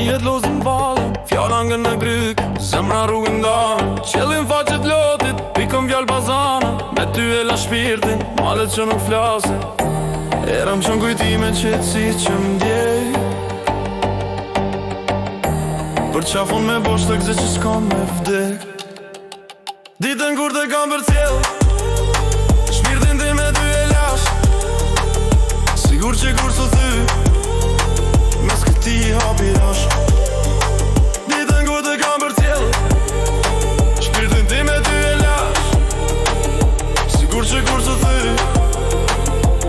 Fëmijet lozën balë, fjalla ngën në gryk, zemra rrugën dalë. Qëllin faqet lotit, pikëm vjallë bazana, me ty e la shpirtin, malet që nuk flasin. Erëm qën kujtime qëtësi që m'djej, për qafon me bosh të gze që s'kam me vdek. Ditën kur të kam për cjell, shpirtin ti me ty e lash, sigur që kur së thy, mes këti i hapi rash. Ditën kur të kam për cjell, shpirtin ti me ty e lash, sigur që kur së thy,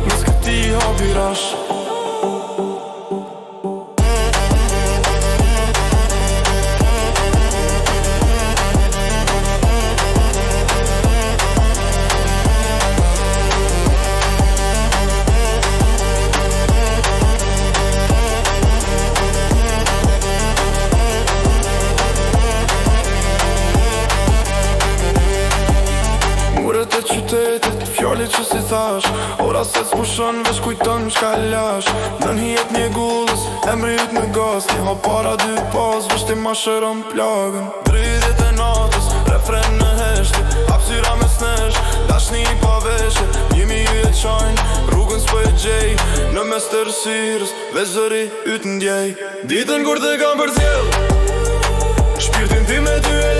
mes këti i hapi rash. Të qytetit, fjallit që si thash, ora se s'pushon, veç kujton m'shka lash. Nën hijet një gullës, emri yt në gas, ti ha para dy pas, veç ti ma shëron plagën. Dridhjet e natës, refren në heshti, hapsyra me snesh, dashni i paveshje, jemi ju e qajnë, rrugën s'po e gjej, në mes të rësirës, veç zëri yt ndjej. Ditën kur të kam për zjell, shpirtin ti me ty e